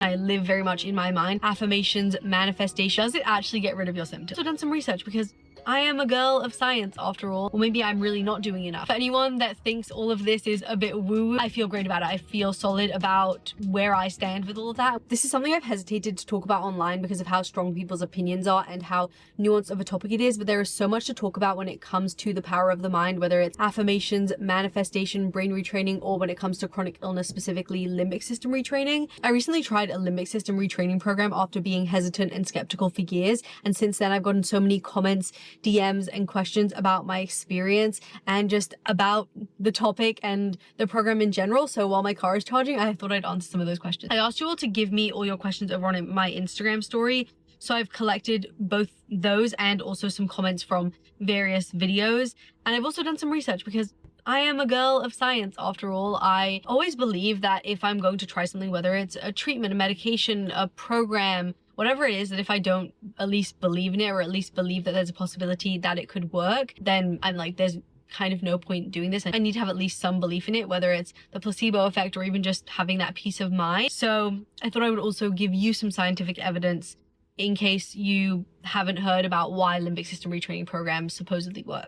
I live very much in my mind. Affirmations, manifestation. Does it actually get rid of your symptoms? I've done some research because I am a girl of science after all, or maybe I'm really not doing enough. For anyone that thinks all of this is a bit woo, I feel great about it. I feel solid about where I stand with all of that. This is something I've hesitated to talk about online because of how strong people's opinions are and how nuanced of a topic it is, but there is so much to talk about when it comes to the power of the mind, whether it's affirmations, manifestation, brain retraining, or when it comes to chronic illness, specifically limbic system retraining. I recently tried a limbic system retraining program after being hesitant and skeptical for years, and since then I've gotten so many comments, DMs, and questions about my experience and just about the topic and the program in general. So while my car is charging, I thought I'd answer some of those questions. I asked you all to give me all your questions over on my Instagram story. So I've collected both those and also some comments from various videos. And I've also done some research because I am a girl of science after all. I always believe that if I'm going to try something, whether it's a treatment, a medication, a program, whatever it is, that if I don't at least believe in it, or at least believe that there's a possibility that it could work, then I'm like, there's kind of no point doing this. I need to have at least some belief in it, whether it's the placebo effect or even just having that peace of mind. So I thought I would also give you some scientific evidence in case you haven't heard about why limbic system retraining programs supposedly work.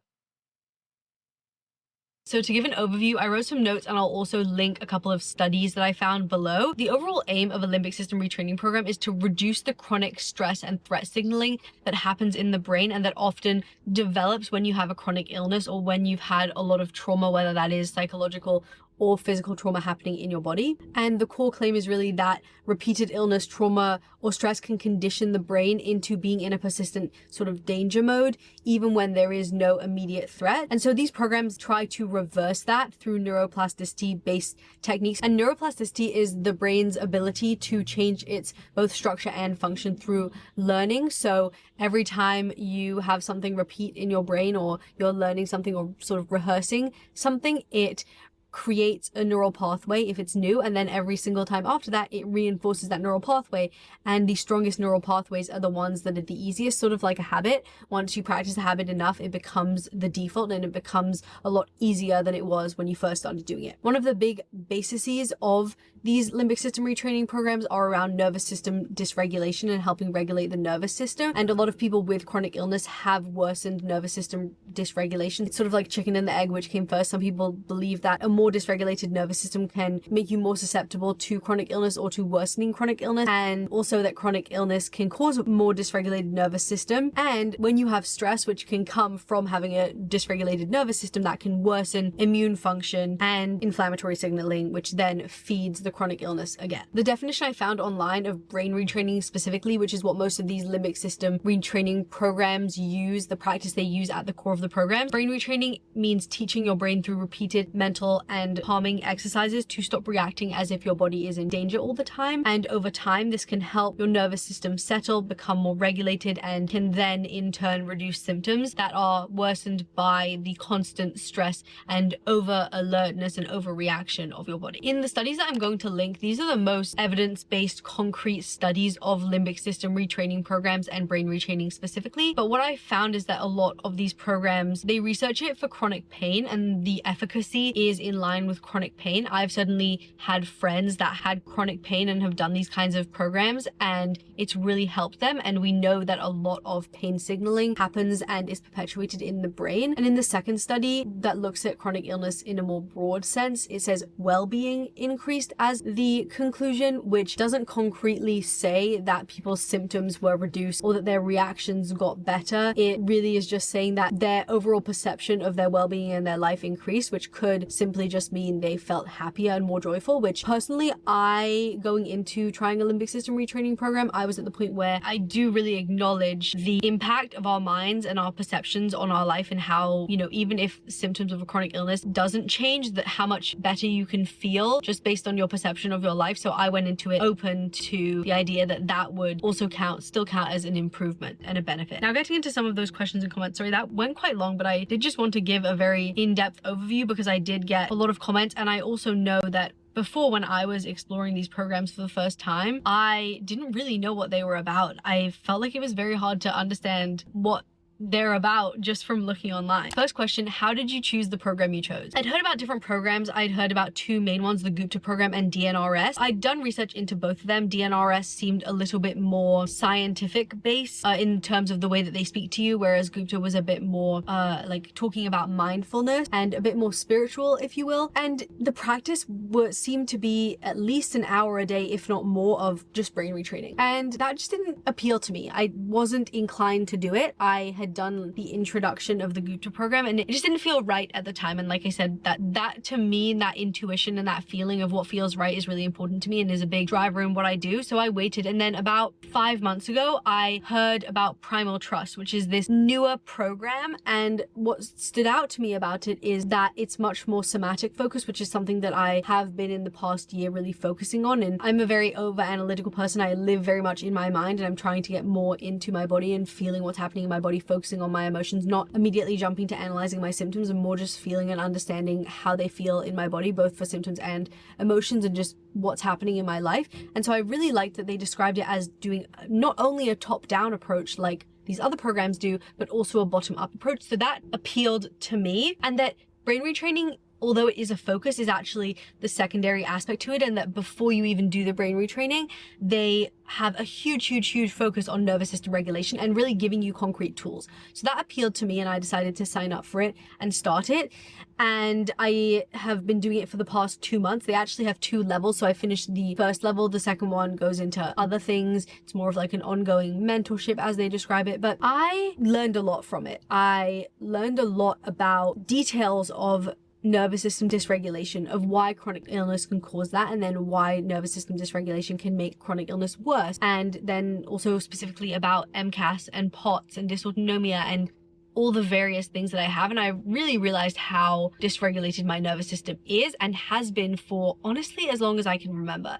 So to give an overview, I wrote some notes and I'll also link a couple of studies that I found below. The overall aim of a limbic system retraining program is to reduce the chronic stress and threat signaling that happens in the brain and that often develops when you have a chronic illness or when you've had a lot of trauma, whether that is psychological or physical trauma happening in your body. And the core claim is really that repeated illness, trauma, or stress can condition the brain into being in a persistent sort of danger mode, even when there is no immediate threat. And so these programs try to reverse that through neuroplasticity-based techniques. And neuroplasticity is the brain's ability to change its both structure and function through learning. So every time you have something repeat in your brain, or you're learning something or sort of rehearsing something, it creates a neural pathway if it's new, and then every single time after that it reinforces that neural pathway. And the strongest neural pathways are the ones that are the easiest, sort of like a habit. Once you practice a habit enough, it becomes the default and it becomes a lot easier than it was when you first started doing it. One of the big bases of these limbic system retraining programs are around nervous system dysregulation and helping regulate the nervous system. And a lot of people with chronic illness have worsened nervous system dysregulation. It's sort of like chicken and the egg, which came first. Some people believe that a more dysregulated nervous system can make you more susceptible to chronic illness or to worsening chronic illness, and also that chronic illness can cause a more dysregulated nervous system. And when you have stress, which can come from having a dysregulated nervous system, that can worsen immune function and inflammatory signaling, which then feeds the chronic illness again. The definition I found online of brain retraining specifically, which is what most of these limbic system retraining programs use, the practice they use at the core of the program. Brain retraining means teaching your brain through repeated mental and calming exercises to stop reacting as if your body is in danger all the time. And over time, this can help your nervous system settle, become more regulated, and can then in turn reduce symptoms that are worsened by the constant stress and over alertness and overreaction of your body. In the studies that I'm going to link, these are the most evidence-based concrete studies of limbic system retraining programs and brain retraining specifically. But what I found is that a lot of these programs, they research it for chronic pain, and the efficacy is in line with chronic pain. I've certainly had friends that had chronic pain and have done these kinds of programs, and it's really helped them. And we know that a lot of pain signaling happens and is perpetuated in the brain. And in the second study that looks at chronic illness in a more broad sense, it says well-being increased as the conclusion, which doesn't concretely say that people's symptoms were reduced or that their reactions got better. It really is just saying that their overall perception of their well-being and their life increased, which could simply just mean they felt happier and more joyful, which personally, going into trying a limbic system retraining program, I was at the point where I do really acknowledge the impact of our minds and our perceptions on our life, and how, even if symptoms of a chronic illness doesn't change, that how much better you can feel just based on your perception of your life. So I went into it open to the idea that that would also still count as an improvement and a benefit. Now, getting into some of those questions and comments, sorry, that went quite long, but I did just want to give a very in-depth overview because I did get a lot of comments, and I also know that before, when I was exploring these programs for the first time, I didn't really know what they were about. I felt like it was very hard to understand what thereabout just from looking online. First question, how did you choose the program you chose? I'd heard about different programs. I'd heard about two main ones, the Gupta program and DNRS. I'd done research into both of them. DNRS seemed a little bit more scientific based in terms of the way that they speak to you, whereas Gupta was a bit more like talking about mindfulness and a bit more spiritual, if you will. And the practice seemed to be at least an hour a day, if not more, of just brain retraining. And that just didn't appeal to me. I wasn't inclined to do it. I had done the introduction of the Gupta program and it just didn't feel right at the time. And like I said, that to me, that intuition and that feeling of what feels right is really important to me and is a big driver in what I do. So I waited, and then about 5 months ago, I heard about Primal Trust, which is this newer program. And what stood out to me about it is that it's much more somatic focused, which is something that I have been in the past year really focusing on. And I'm a very over analytical person. I live very much in my mind, and I'm trying to get more into my body and feeling what's happening in my body, focusing on my emotions, not immediately jumping to analyzing my symptoms, and more just feeling and understanding how they feel in my body, both for symptoms and emotions, and just what's happening in my life. And so I really liked that they described it as doing not only a top-down approach like these other programs do, but also a bottom-up approach. So that appealed to me, and that brain retraining, although it is a focus, is actually the secondary aspect to it, and that before you even do the brain retraining, they have a huge focus on nervous system regulation and really giving you concrete tools. So that appealed to me, and I decided to sign up for it and start it. And I have been doing it for the past 2 months. They actually have 2 levels. So I finished the first level. The second one goes into other things. It's more of like an ongoing mentorship, as they describe it. But I learned a lot from it. I learned a lot about details of nervous system dysregulation, of why chronic illness can cause that, and then why nervous system dysregulation can make chronic illness worse. And then also specifically about MCAS and POTS and dysautonomia and all the various things that I have. And I really realized how dysregulated my nervous system is and has been for honestly as long as I can remember.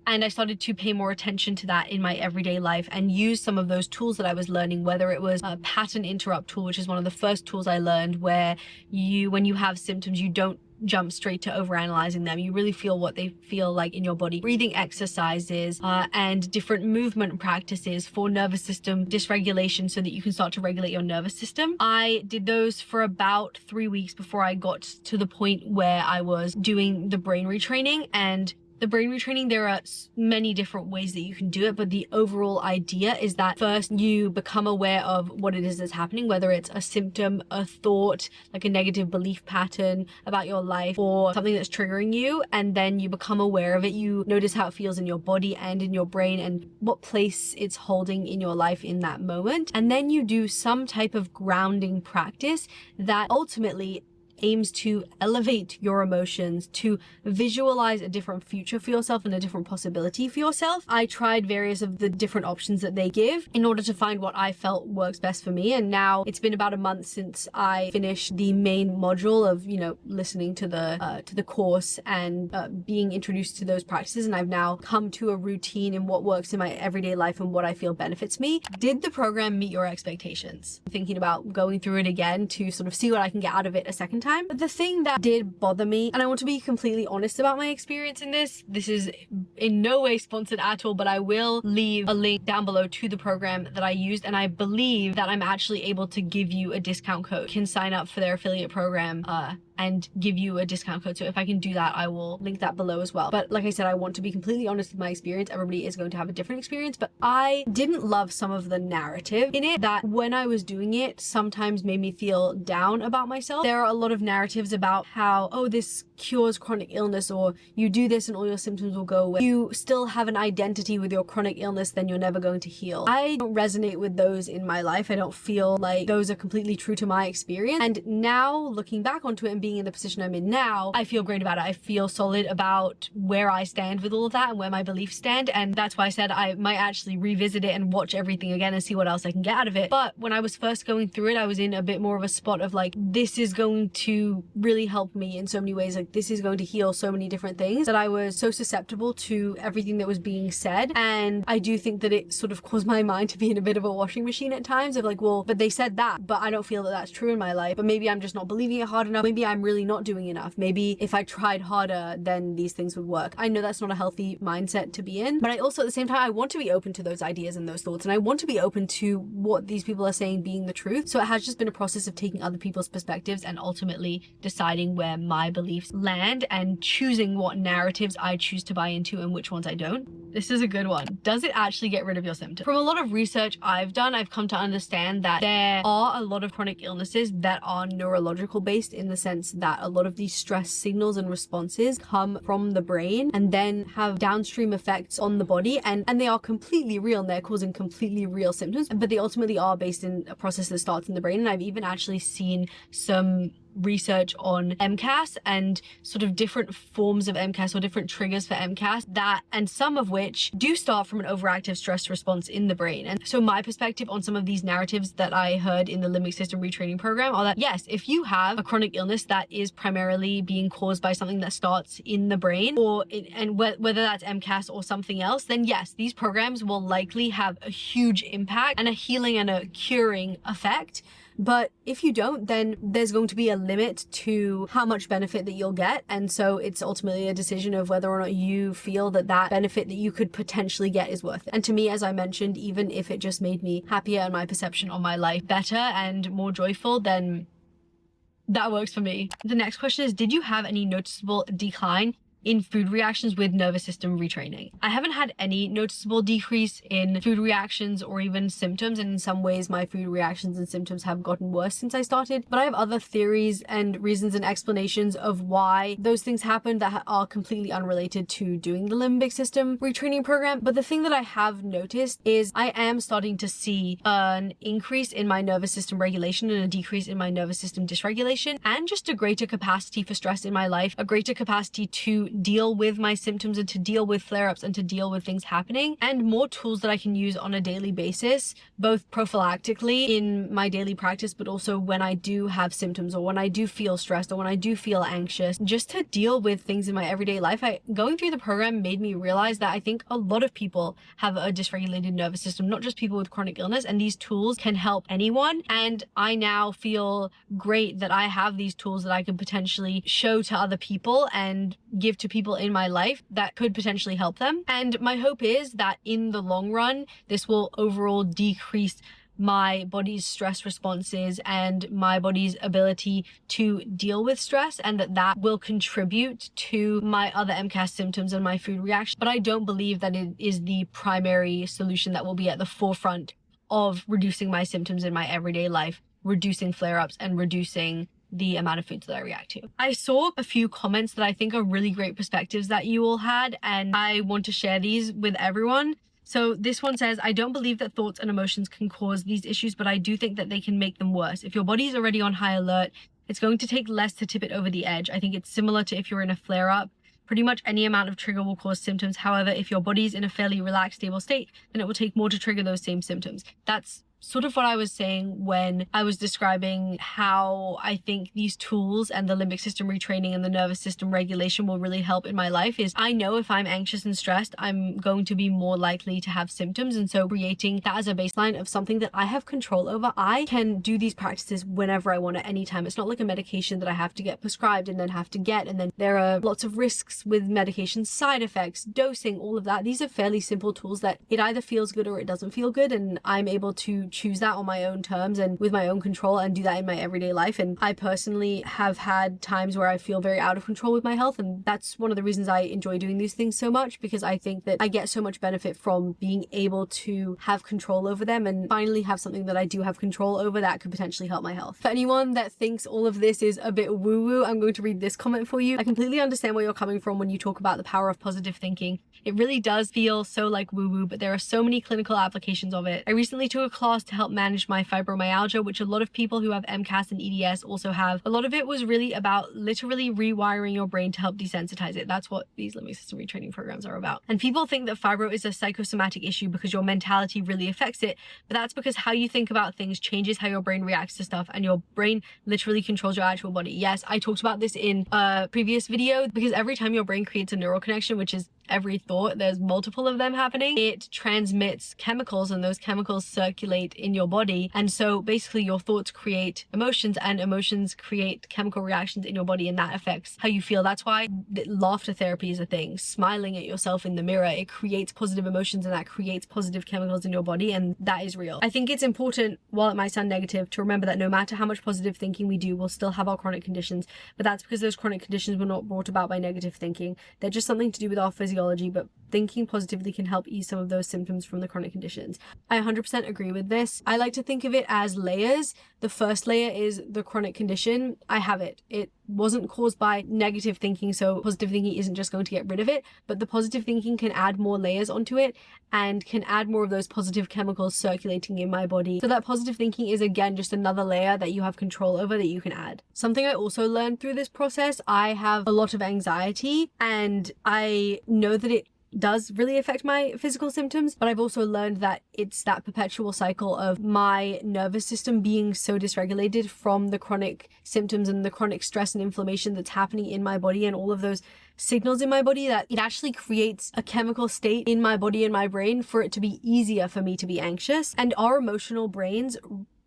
And I started to pay more attention to that in my everyday life and use some of those tools that I was learning, whether it was a pattern interrupt tool, which is one of the first tools I learned, where when you have symptoms, you don't jump straight to overanalyzing them. You really feel what they feel like in your body. Breathing exercises and different movement practices for nervous system dysregulation so that you can start to regulate your nervous system. I did those for about 3 weeks before I got to the point where I was doing the brain retraining. And the brain retraining, there are many different ways that you can do it, but the overall idea is that first you become aware of what it is that's happening, whether it's a symptom, a thought, like a negative belief pattern about your life, or something that's triggering you, and then you become aware of it. You notice how it feels in your body and in your brain and what place it's holding in your life in that moment. And then you do some type of grounding practice that ultimately aims to elevate your emotions, to visualize a different future for yourself and a different possibility for yourself. I tried various of the different options that they give in order to find what I felt works best for me. And now it's been about a month since I finished the main module of, listening to the course and being introduced to those practices. And I've now come to a routine in what works in my everyday life and what I feel benefits me. Did the program meet your expectations? I'm thinking about going through it again to sort of see what I can get out of it a second time. But the thing that did bother me, and I want to be completely honest about my experience in this is in no way sponsored at all, but I will leave a link down below to the program that I used, and I believe that I'm actually able to give you a discount code. You can sign up for their affiliate program and give you a discount code. So if I can do that, I will link that below as well. But like I said, I want to be completely honest with my experience. Everybody is going to have a different experience, but I didn't love some of the narrative in it that when I was doing it sometimes made me feel down about myself. There are a lot of narratives about how, oh, this cures chronic illness, or you do this and all your symptoms will go away. You still have an identity with your chronic illness, then you're never going to heal. I don't resonate with those in my life. I don't feel like those are completely true to my experience. And now looking back onto it and being in the position I'm in now, I feel great about it. I feel solid about where I stand with all of that and where my beliefs stand. And that's why I said I might actually revisit it and watch everything again and see what else I can get out of it. But when I was first going through it, I was in a bit more of a spot of like, this is going to really help me in so many ways. Like, this is going to heal so many different things, that I was so susceptible to everything that was being said. And I do think that it sort of caused my mind to be in a bit of a washing machine at times of like, well, but they said that, but I don't feel that that's true in my life. But maybe I'm just not believing it hard enough. Maybe I'm really not doing enough. Maybe if I tried harder, then these things would work. I know that's not a healthy mindset to be in, but I also at the same time, I want to be open to those ideas and those thoughts, and I want to be open to what these people are saying being the truth. So it has just been a process of taking other people's perspectives and ultimately deciding where my beliefs land and choosing what narratives I choose to buy into and which ones I don't. This is a good one. Does it actually get rid of your symptoms? From a lot of research I've done, I've come to understand that there are a lot of chronic illnesses that are neurological based, in the sense that a lot of these stress signals and responses come from the brain and then have downstream effects on the body, and they are completely real and they're causing completely real symptoms, but they ultimately are based in a process that starts in the brain. And I've even actually seen some research on MCAS and sort of different forms of MCAS or different triggers for MCAS, that and some of which do start from an overactive stress response in the brain. And so my perspective on some of these narratives that I heard in the limbic system retraining program are that yes, if you have a chronic illness that is primarily being caused by something that starts in the brain, whether that's MCAS or something else, then yes, these programs will likely have a huge impact and a healing and a curing effect. But if you don't, then there's going to be a limit to how much benefit that you'll get. And so it's ultimately a decision of whether or not you feel that that benefit that you could potentially get is worth it. And to me, as I mentioned, even if it just made me happier and my perception on my life better and more joyful, then that works for me. The next question is, did you have any noticeable decline in food reactions with nervous system retraining? I haven't had any noticeable decrease in food reactions or even symptoms, and in some ways my food reactions and symptoms have gotten worse since I started, but I have other theories and reasons and explanations of why those things happen that are completely unrelated to doing the limbic system retraining program. But the thing that I have noticed is I am starting to see an increase in my nervous system regulation and a decrease in my nervous system dysregulation, and just a greater capacity for stress in my life, a greater capacity to deal with my symptoms and to deal with flare-ups and to deal with things happening, and more tools that I can use on a daily basis, both prophylactically in my daily practice, but also when I do have symptoms or when I do feel stressed or when I do feel anxious, just to deal with things in my everyday life. Going through the program made me realize that I think a lot of people have a dysregulated nervous system, not just people with chronic illness, and these tools can help anyone. And I now feel great that I have these tools that I can potentially show to other people and give to people in my life that could potentially help them. And my hope is that in the long run, this will overall decrease my body's stress responses and my body's ability to deal with stress, and that will contribute to my other MCAS symptoms and my food reaction. But I don't believe that it is the primary solution that will be at the forefront of reducing my symptoms in my everyday life, reducing flare-ups and reducing the amount of foods that I react to. I saw a few comments that I think are really great perspectives that you all had, and I want to share these with everyone. So this one says, I don't believe that thoughts and emotions can cause these issues, but I do think that they can make them worse. If your body is already on high alert, it's going to take less to tip it over the edge. I think it's similar to if you're in a flare-up. Pretty much any amount of trigger will cause symptoms. However, if your body's in a fairly relaxed, stable state, then it will take more to trigger those same symptoms. That's sort of what I was saying when I was describing how I think these tools and the limbic system retraining and the nervous system regulation will really help in my life. Is I know if I'm anxious and stressed, I'm going to be more likely to have symptoms. And so creating that as a baseline of something that I have control over, I can do these practices whenever I want at any time. It's not like a medication that I have to get prescribed and then have to get, and then there are lots of risks with medication, side effects, dosing, all of that. These are fairly simple tools that it either feels good or it doesn't feel good, and I'm able to choose that on my own terms and with my own control and do that in my everyday life. And I personally have had times where I feel very out of control with my health, and that's one of the reasons I enjoy doing these things so much, because I think that I get so much benefit from being able to have control over them and finally have something that I do have control over that could potentially help my health. For anyone that thinks all of this is a bit woo-woo, I'm going to read this comment for you. I completely understand where you're coming from when you talk about the power of positive thinking. It really does feel so like woo-woo, but there are so many clinical applications of it. I recently took a class to help manage my fibromyalgia, which a lot of people who have MCAS and EDS also have. A lot of it was really about literally rewiring your brain to help desensitize it. That's what these limbic system retraining programs are about. And people think that fibro is a psychosomatic issue because your mentality really affects it, but that's because how you think about things changes how your brain reacts to stuff, and your brain literally controls your actual body. Yes, I talked about this in a previous video, because every time your brain creates a neural connection, which is every thought, there's multiple of them happening, it transmits chemicals, and those chemicals circulate in your body. And so basically your thoughts create emotions, and emotions create chemical reactions in your body, and that affects how you feel. That's why laughter therapy is a thing. Smiling at yourself in the mirror, it creates positive emotions, and that creates positive chemicals in your body, and that is real. I think it's important, while it might sound negative, to remember that no matter how much positive thinking we do, we'll still have our chronic conditions, but that's because those chronic conditions were not brought about by negative thinking. They're just something to do with our physiology, but thinking positively can help ease some of those symptoms from the chronic conditions. I 100% agree with this. I like to think of it as layers. The first layer is the chronic condition. I have it. It wasn't caused by negative thinking, so positive thinking isn't just going to get rid of it, but the positive thinking can add more layers onto it and can add more of those positive chemicals circulating in my body. So that positive thinking is, again, just another layer that you have control over that you can add. Something I also learned through this process, I have a lot of anxiety, and I know that it does really affect my physical symptoms, but I've also learned that it's that perpetual cycle of my nervous system being so dysregulated from the chronic symptoms and the chronic stress and inflammation that's happening in my body and all of those signals in my body, that it actually creates a chemical state in my body and my brain for it to be easier for me to be anxious. And our emotional brains,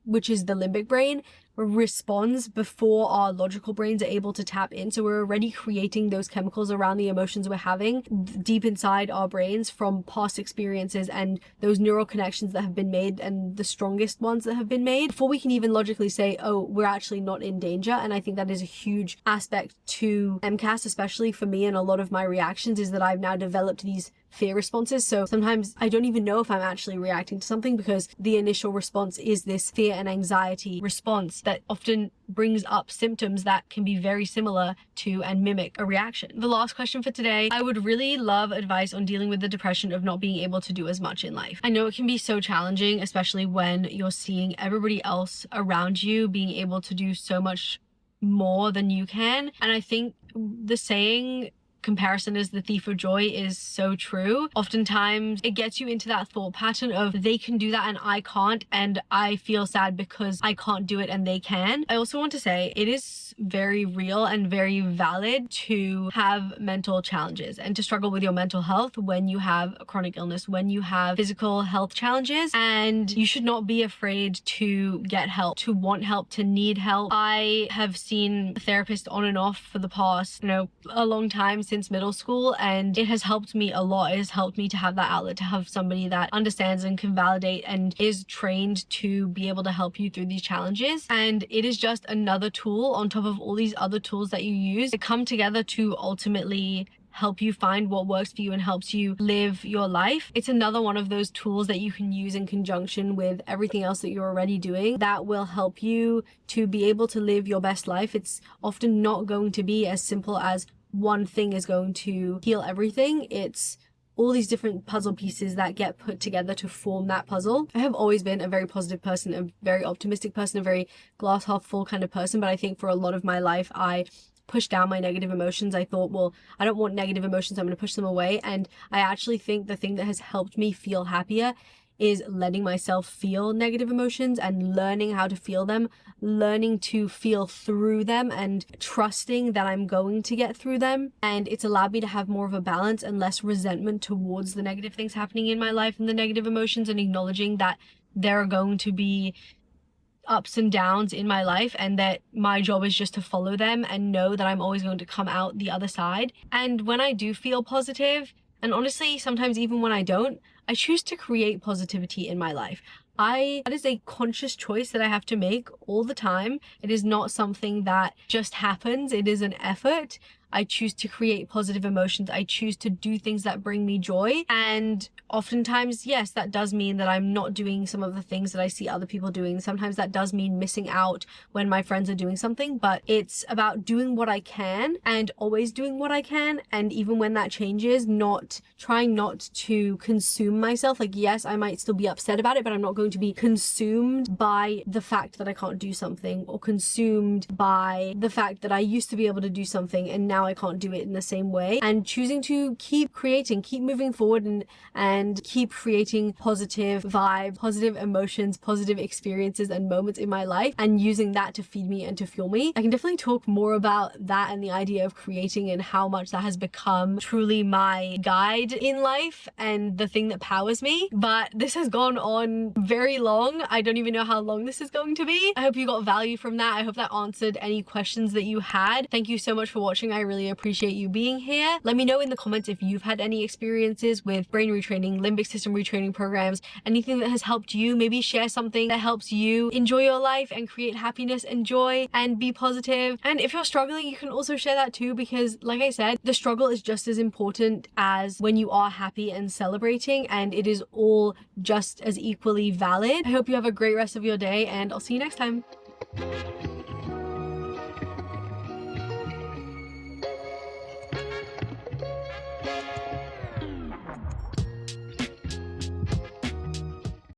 which is the limbic brain, responds before our logical brains are able to tap in. So we're already creating those chemicals around the emotions we're having deep inside our brains from past experiences and those neural connections that have been made, and the strongest ones that have been made, before we can even logically say, oh, we're actually not in danger. And I think that is a huge aspect to MCAS, especially for me, and a lot of my reactions, is that I've now developed these fear responses. So sometimes I don't even know if I'm actually reacting to something, because the initial response is this fear and anxiety response that often brings up symptoms that can be very similar to and mimic a reaction. The last question for today, I would really love advice on dealing with the depression of not being able to do as much in life. I know it can be so challenging, especially when you're seeing everybody else around you being able to do so much more than you can. And I think the saying, comparison is the thief of joy, is so true. Oftentimes it gets you into that thought pattern of, they can do that and I can't, and I feel sad because I can't do it and they can. I also want to say it is very real and very valid to have mental challenges and to struggle with your mental health when you have a chronic illness, when you have physical health challenges, and you should not be afraid to get help, to want help, to need help. I have seen a therapist on and off for the past, a long time, since middle school, and it has helped me a lot. It has helped me to have that outlet, to have somebody that understands and can validate and is trained to be able to help you through these challenges. And it is just another tool on top of all these other tools that you use to come together to ultimately help you find what works for you and helps you live your life. It's another one of those tools that you can use in conjunction with everything else that you're already doing that will help you to be able to live your best life. It's often not going to be as simple as one thing is going to heal everything. It's all these different puzzle pieces that get put together to form that puzzle. I have always been a very positive person, a very optimistic person, a very glass half full kind of person, but I think for a lot of my life, I pushed down my negative emotions. I thought, well, I don't want negative emotions, I'm going to push them away. And I actually think the thing that has helped me feel happier is letting myself feel negative emotions and learning how to feel them, learning to feel through them and trusting that I'm going to get through them. And it's allowed me to have more of a balance and less resentment towards the negative things happening in my life and the negative emotions, and acknowledging that there are going to be ups and downs in my life and that my job is just to follow them and know that I'm always going to come out the other side. And when I do feel positive, and honestly, sometimes even when I don't, I choose to create positivity in my life. That is a conscious choice that I have to make all the time. It is not something that just happens. It is an effort. I choose to create positive emotions. I choose to do things that bring me joy. And oftentimes, yes, that does mean that I'm not doing some of the things that I see other people doing. Sometimes that does mean missing out when my friends are doing something, but it's about doing what I can and always doing what I can. And even when that changes, trying not to consume myself. Like, yes, I might still be upset about it, but I'm not going to be consumed by the fact that I can't do something, or consumed by the fact that I used to be able to do something and now now I can't do it in the same way, and choosing to keep creating, keep moving forward, and keep creating positive vibes, positive emotions, positive experiences and moments in my life, and using that to feed me and to fuel me. I can definitely talk more about that and the idea of creating and how much that has become truly my guide in life and the thing that powers me. But this has gone on very long. I don't even know how long this is going to be. I hope you got value from that. I hope that answered any questions that you had. Thank you so much for watching. I really appreciate you being here. Let me know in the comments if you've had any experiences with brain retraining, limbic system retraining programs, anything that has helped you. Maybe share something that helps you enjoy your life and create happiness and joy and be positive. And if you're struggling, you can also share that too, because like I said, the struggle is just as important as when you are happy and celebrating, and it is all just as equally valid. I hope you have a great rest of your day, and I'll see you next time.